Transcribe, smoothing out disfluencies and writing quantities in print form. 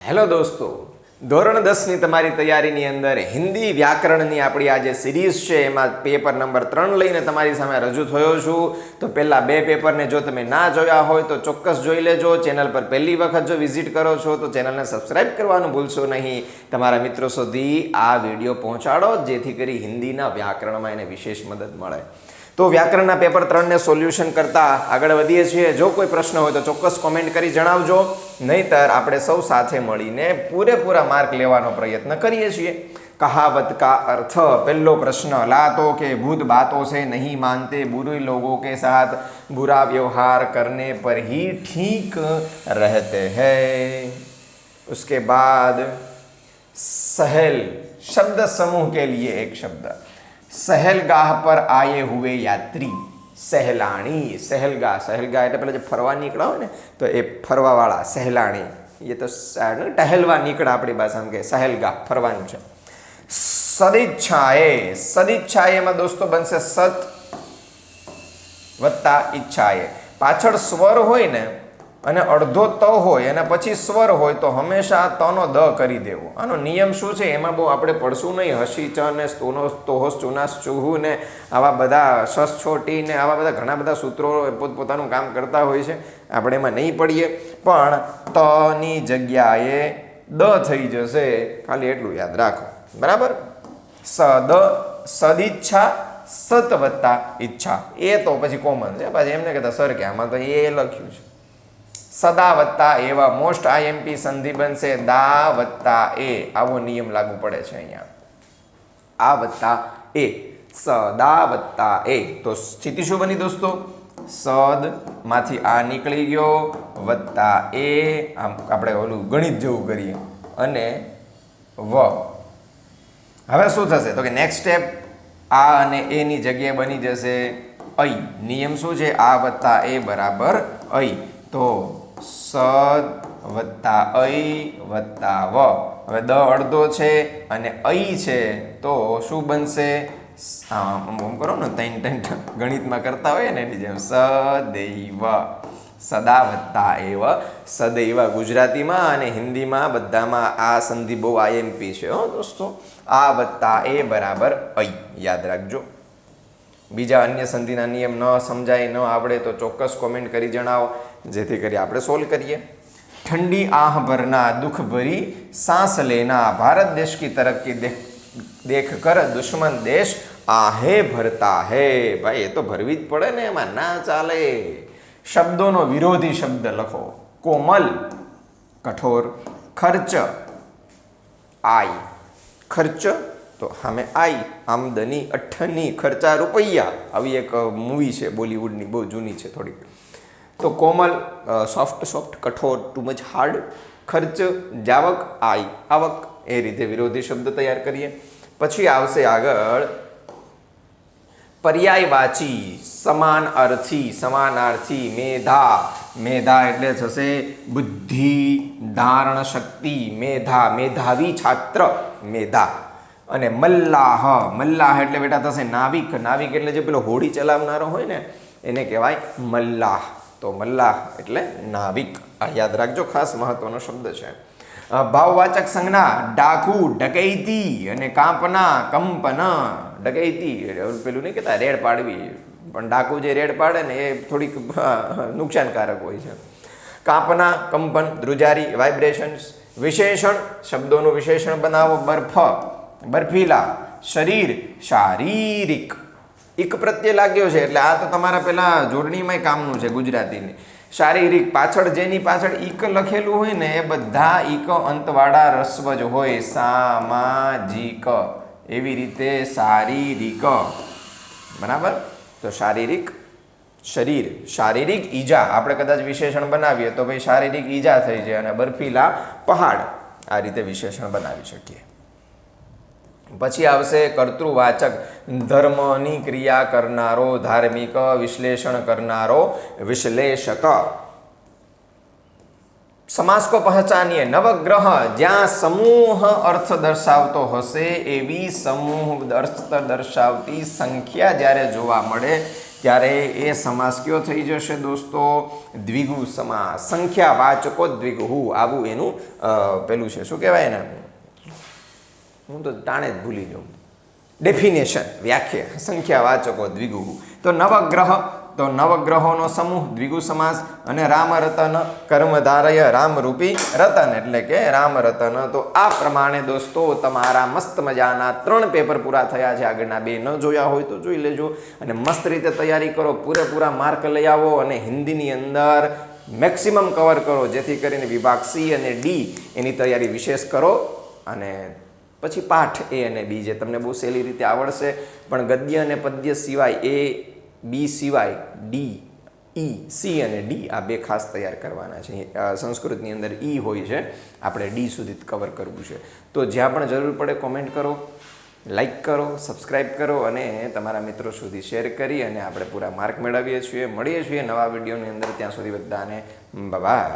Hello દોસ્તો, ધોરણ 10ની તમારી તૈયારીની અંદર હિન્દી વ્યાકરણની આપણી આ જે સિરીઝ છે એમાં પેપર નંબર 3 લઈને તમારી સામે રજૂ થયો છું. તો પહેલાં બે પેપરને જો તમે ના જોયા હોય તો ચોક્કસ જોઈ લેજો. ચેનલ પર પહેલી વખત જો વિઝિટ કરો છો તો ચેનલને સબસ્ક્રાઈબ કરવાનું ભૂલશો નહીં. તમારા મિત્રો સુધી આ વિડીયો પહોંચાડો જેથી કરી હિન્દીના વ્યાકરણમાં એને વિશેષ મદદ મળે. તો વ્યાકરણના પેપર 3ને સોલ્યુશન કરતા આગળ વધીએ છીએ. જો કોઈ પ્રશ્ન હોય તો ચોક્કસ કોમેન્ટ કરી જણાવજો, નહીતર આપણે સૌ સાથે મળીને પૂરેપૂરા માર્ક લેવાનો પ્રયત્ન કરીએ છીએ. કહાવત કા અર્થ, પહેલો પ્રશ્ન. લાતો કે ભૂત બાતો से नहीं मानते, बुरे लोगों के साथ बुरा व्यवहार करने पर ही ठीक रहते हैं. उसके बाद सहल शब्द समूह के लिए एक शब्द. સહેલગાહ પર આયે હુએ યાત્રી. સહેલાણી. સહેલગાહ એટલે પેલા જે ફરવા નીકળ્યા હોય ને તો એ ફરવાવાળા સહેલાણી. એ તો ટહેલવા નીકળ્યા આપણી ભાષામાં કે સહેલગાહ ફરવાનું છે. સદિચ્છાએ. સદિચ્છાએમાં દોસ્તો બનશે સત વત્તા ઈચ્છાએ. પાછળ સ્વર હોય ને અને અડધો ત હોય અને પછી સ્વર હોય તો હંમેશા તનો દ કરી દેવો. આનો નિયમ શું છે એમાં બહુ આપણે પડશું નહીં. હસી ચ ને સ્તોનો તોહસ ચુનાસ ચુહુ ને આવા બધા સસ છોટી ને આવા બધા ઘણા બધા સૂત્રો પોતપોતાનું કામ કરતા હોય છે. આપણે એમાં નહીં પડીએ, પણ તની જગ્યાએ દ થઈ જશે. ખાલી એટલું યાદ રાખો, બરાબર. સદિચ્છા સત વત્તા ઈચ્છા. એ તો પછી કોમન છે. પાછી એમને કહેતા સર કે આમાં તો એ લખ્યું છે. સદા વત્તા એવા મોસ્ટ આઈએમપી સંધિ બનશે દા વત્તા એ. આવો નિયમ લાગુ પડે છે અહીંયા. આ વત્તા એ, સદા વત્તા એ. તો સ્થિતિ શું બની દોસ્તો? સદ માંથી આ નીકળી ગયો વત્તા એ. આમ આપણે ઓલું ગણિત જેવું કરીએ અને વ. હવે શું થશે તો કે નેક્સ્ટ સ્ટેપ આ અને એ ની જગ્યાએ બની જશે ઐ. નિયમ શું છે? આ વત્તા એ બરાબર ઐ. તો સદ વત્તા ઐ વત્તા વ. હવે દ અડધો છે અને ઐ છે તો શું બનશે? આમ કરો ને ત્રણ ગણિતમાં કરતા હોય ને એની જેમ સદૈવ. સદા વત્તા એવ સદૈવ. ગુજરાતીમાં અને હિન્દીમાં બધામાં આ સંધિ બહુ આઈએમપી છે હો દોસ્તો. આ વત્તા એ બરાબર ઐ. યાદ રાખજો. બીજા અન્ય સંધિના નિયમ ન સમજાય, ન આવડે તો ચોક્કસ કોમેન્ટ કરી જણાવો જેથી કરી આપણે સોલ્વ કરીએ. ઠંડી આહ ભરના દુઃખ ભરી सांस लेना, भारत देश की तरक्की देख कर दुश्मन देश आहे भरता है. भाई એ તો ભરવી જ પડે ને, એમાં ના ચાલે. શબ્દોનો વિરોધી શબ્દ લખો. કોમલ કઠોર. ખર્ચ આય. ખર્ચ તો સામે આઈ. આમદની અઠ્ઠની. ખર્ચા રૂપિયા. આવી એક મૂવી છે બોલિવૂડની, બહુ જૂની છે થોડી. તો કોમલ સોફ્ટ. કઠોર ટુ મચ હાર્ડ. ખર્ચ જાવક. આય આવક. એ રીતે વિરોધી શબ્દ તૈયાર કરીએ. પછી આવશે આગળ પર્યાયવાચી. સમાન અર્થી. સમાનાર્થી. મેધા. મેધા એટલે થશે બુદ્ધિ, ધારણ શક્તિ. મેધા મેધાવી છાત્ર. મેધા. અને મલ્લાહ. મલ્લાહ એટલે બેટા થશે નાવિક. નાવિક એટલે જે પેલો હોડી ચલાવનારો હોય ને એને કહેવાય મલ્લાહ. તો મલ્લાહ એટલે નાવિક. આ યાદ રાખજો, ખાસ મહત્વનો શબ્દ છે. ભાવવાચક સંજ્ઞા. ડાકુ. ડકૈતી. અને કાંપના. કંપન. ડકૈતી પેલું નહીં કહેતા રેડ પાડવી, પણ ડાકુ જે રેડ પાડે ને એ થોડીક નુકસાનકારક હોય છે. કાંપના, કંપન, ધ્રુજારી, વાઇબ્રેશન્સ. વિશેષણ. શબ્દોનું વિશેષણ બનાવો. બરફ બર્ફીલા. શરીર શારીરિક. ઇક પ્રત્યે લાગ્યો છે એટલે આ તો તમારા પેલા જોડણીમાં કામનું છે ગુજરાતીની. શારીરિક પાછળ જેની પાછળ ઈક લખેલું હોય ને એ બધા ઈક અંતવાળા રસ્વ જ હોય. સામાજિક. એવી રીતે શારીરિક. બરાબર. તો શારીરિક શરીર. શારીરિક ઈજા. આપણે કદાચ વિશેષણ બનાવીએ તો ભાઈ શારીરિક ઈજા થઈ જાય. અને બર્ફીલા પહાડ. આ રીતે વિશેષણ બનાવી શકીએ. પછી આવશે કર્તૃવાચક. ધર્મની ક્રિયા કરનારો. ધાર્મિક. વિશ્લેષણ કરનારો. વિશ્લેષક. સમાસ કો પહચાનીએ. નવગ્રહ. જ્યાં સમૂહ અર્થ દર્શાવતો હશે એવી સમૂહ અર્થ દર્શાવતી સંખ્યા જ્યારે જોવા મળે ત્યારે એ સમાસ કયો થઈ જશે દોસ્તો? દ્વિગુ સમાસ. સંખ્યાવાચકો દ્વિગુ, આવું એનું પેલું છે, શું કહેવાય ને, હું તો તાણે જ ભૂલી જાઉં, ડેફિનેશન, વ્યાખ્યા. સંખ્યાવાચકો દ્વિગુ. તો નવગ્રહ, તો નવગ્રહોનો સમૂહ દ્વિગુ સમાસ. અને રામ રતન કર્મધારય રામરૂપી રતન, એટલે કે રામ રતન. તો આ પ્રમાણે દોસ્તો તમારા મસ્ત મજાના 3 પેપર પૂરા થયા છે. આગળના 2 ન જોયા હોય તો જોઈ લેજો અને મસ્ત રીતે તૈયારી કરો, પૂરેપૂરા માર્ક લઈ આવો અને હિન્દીની અંદર મેક્સિમમ કવર કરો, જેથી કરીને વિભાગ સી અને ડી એની તૈયારી વિશેષ કરો. અને પછી પાઠ એ અને બી જે તમને બહુ સહેલી રીતે આવડશે. પણ ગદ્ય અને પદ્ય સિવાય, એ બી સિવાય ડી, ઈ, સી અને ડી આ 2 ખાસ તૈયાર કરવાના છે. સંસ્કૃતની અંદર ઈ હોય છે, આપણે ડી સુધી કવર કરવું છે. તો જ્યાં પણ જરૂર પડે કોમેન્ટ કરો, લાઈક કરો, સબસ્ક્રાઈબ કરો અને તમારા મિત્રો સુધી શેર કરી અને આપણે પૂરા માર્ક મેળવીએ છીએ. મળીએ છીએ નવા વિડીયોની અંદર. ત્યાં સુધી બધાને બાય.